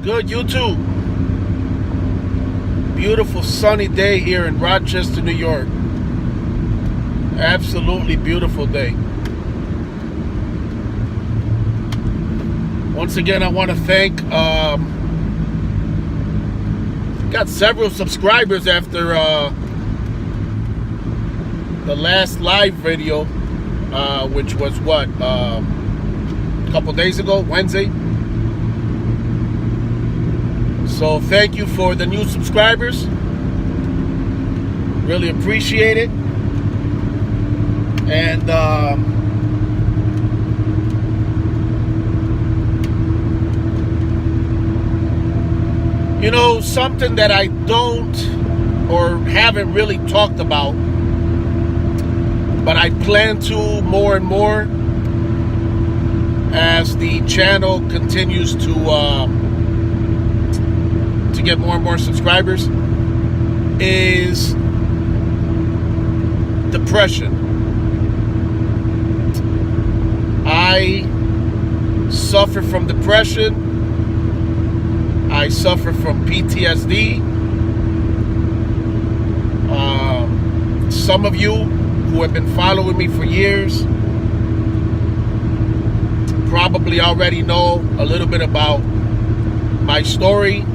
Good, you too. Beautiful sunny day here in Rochester, New York. Absolutely beautiful day. Once again, I want to thank, got several subscribers after the last live video, which was what, a couple days ago, Wednesday. So thank you for the new subscribers. Really appreciate it. And you know, something that I don't or haven't really talked about, but I plan to more and more as the channel continues to get more and more subscribers, is depression. I suffer from depression. I suffer from PTSD. Some of you who have been following me for years probably already know a little bit about my story,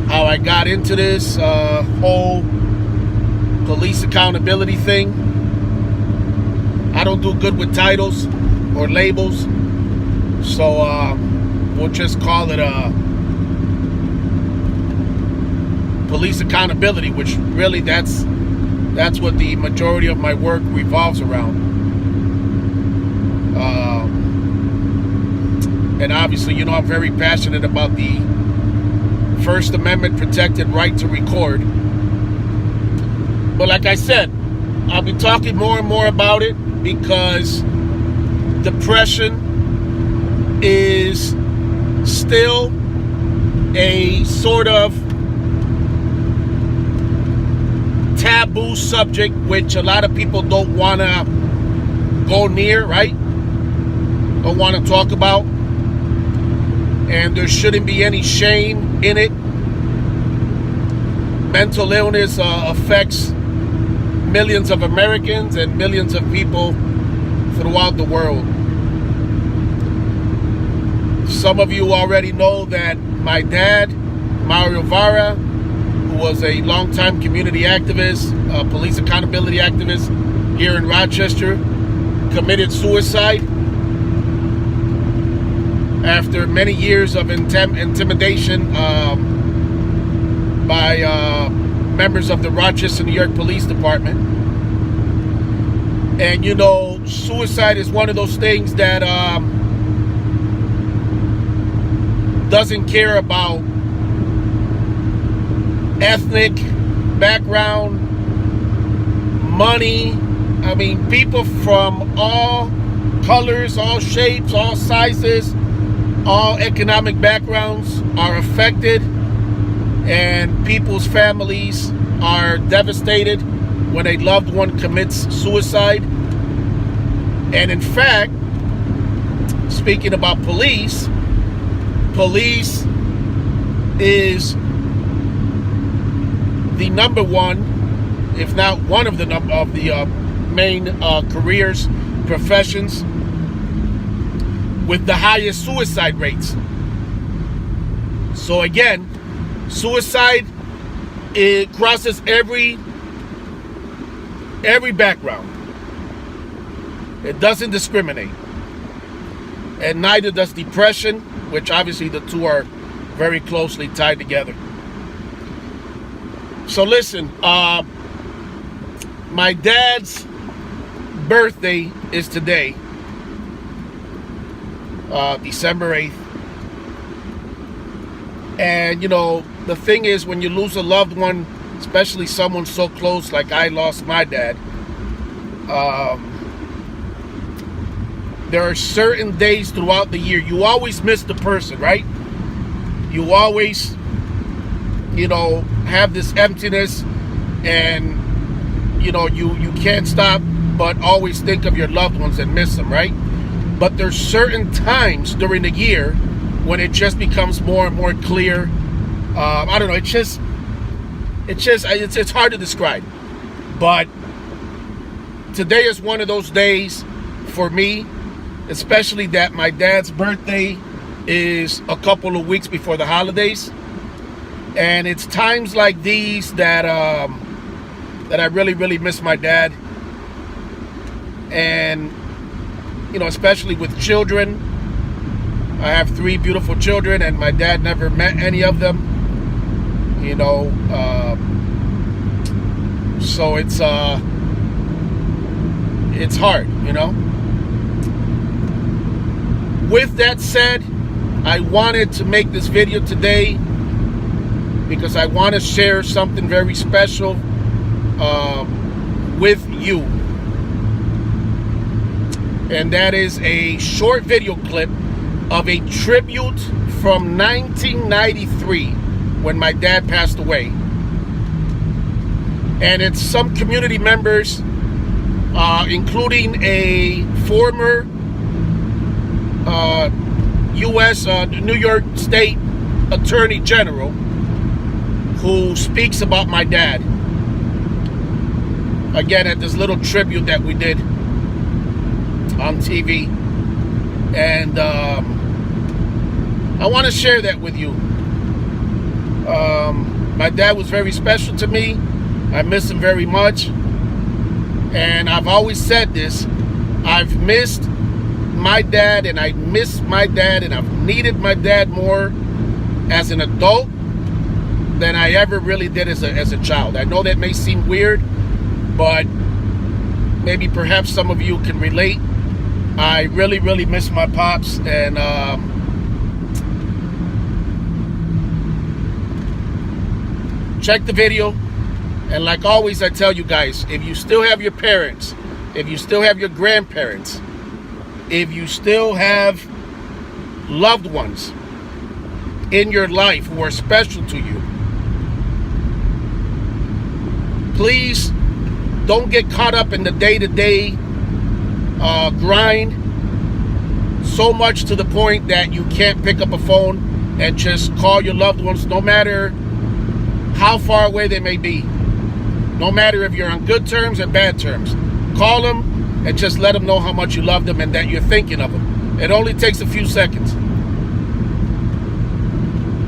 how I got into this whole police accountability thing. I don't do good with titles or labels, so we'll just call it police accountability, which really that's what the majority of my work revolves around. And obviously, you know, I'm very passionate about the First Amendment protected right to record. But like I said, I'll be talking more and more about it because depression is still a sort of taboo subject, which a lot of people don't want to go near, right? Don't want to talk about. And there shouldn't be any shame in it. Mental illness affects millions of Americans and millions of people throughout the world. Some of you already know that my dad, Mario Vara, who was a longtime community activist, police accountability activist here in Rochester, committed suicide after many years of intimidation by members of the Rochester, New York Police Department. And you know, suicide is one of those things that doesn't care about ethnic background, money. I mean, people from all colors, all shapes, all sizes, all economic backgrounds are affected, and people's families are devastated when a loved one commits suicide. And in fact, speaking about police is the number one, if not one of the main careers, professions with the highest suicide rates. So again, suicide, it crosses every background. It doesn't discriminate. And neither does depression, which obviously the two are very closely tied together. So listen, my dad's birthday is today, December 8th. And you know, the thing is, when you lose a loved one, especially someone so close like I lost my dad, there are certain days throughout the year you always miss the person, right? You always, you know, have this emptiness, and you know, you can't stop but always think of your loved ones and miss them, right? But there's certain times during the year when it just becomes more and more clear. I don't know. It's hard to describe. But today is one of those days for me, especially that my dad's birthday is a couple of weeks before the holidays. And it's times like these that I really, really miss my dad. And, especially with children. I have 3 beautiful children, and my dad never met any of them. So it's hard, With that said, I wanted to make this video today because I want to share something very special with you. And that is a short video clip of a tribute from 1993 when my dad passed away. And it's some community members, including a former U.S. New York State Attorney General who speaks about my dad. Again, at this little tribute that we did on TV. And I want to share that with you. My dad was very special to me. I miss him very much. And I've always said this. I've missed my dad, and I miss my dad, and I've needed my dad more as an adult than I ever really did as a child. I know that may seem weird, but maybe perhaps some of you can relate. I really, really miss my pops, and check the video. And like always, I tell you guys, if you still have your parents, if you still have your grandparents, if you still have loved ones in your life who are special to you, please don't get caught up in the day-to-day grind so much to the point that you can't pick up a phone and just call your loved ones, no matter how far away they may be. No matter if you're on good terms or bad terms. Call them and just let them know how much you love them and that you're thinking of them. It only takes a few seconds.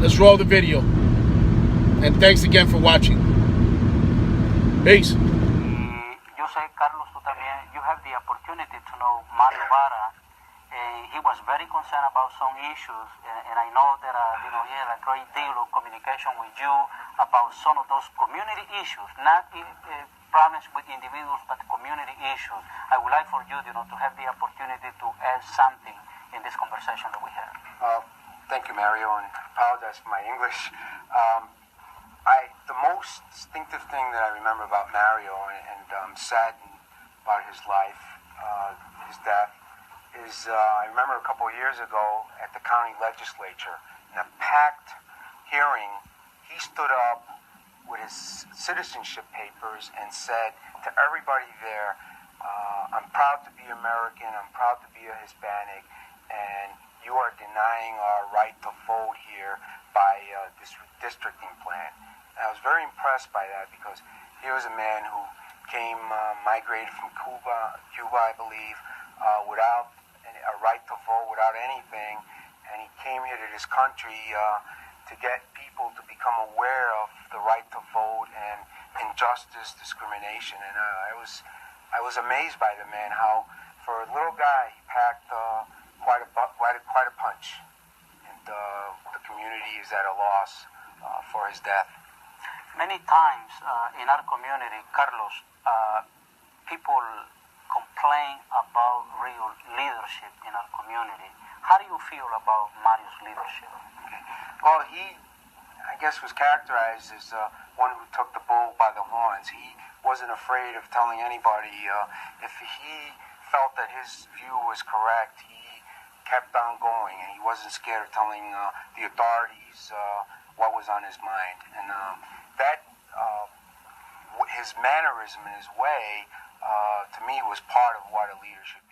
Let's roll the video. And thanks again for watching. Peace. Yo sé, Carlos, tú también, you have the opportunity to know Mario Vara. He was very concerned about some issues, and I know that he had a great deal of communication with you about some of those community issues, not problems with individuals, but community issues. I would like for you, to have the opportunity to add something in this conversation that we had. Thank you, Mario, and apologize for my English. The most distinctive thing that I remember about Mario, and saddened about his life, his death, is I remember a couple of years ago at the county legislature, in a packed hearing, he stood up with his citizenship papers and said to everybody there, I'm proud to be American, I'm proud to be a Hispanic, and you are denying our right to vote here by this redistricting plan. And I was very impressed by that because he was a man who migrated from Cuba, I believe, without a right to vote, without anything, and he came here to this country to get people to become aware of the right to vote and injustice, discrimination. And I was amazed by the man, how for a little guy he packed quite a punch, and the community is at a loss for his death. Many times in our community, Carlos, people complain about real leadership in our community. How do you feel about Mario's leadership? Okay. Well, he, I guess, was characterized as one who took the bull by the horns. He wasn't afraid of telling anybody if he felt that his view was correct. He kept on going, and he wasn't scared of telling the authorities what was on his mind. And that his mannerism and his way, to me, was part of what a leader should be.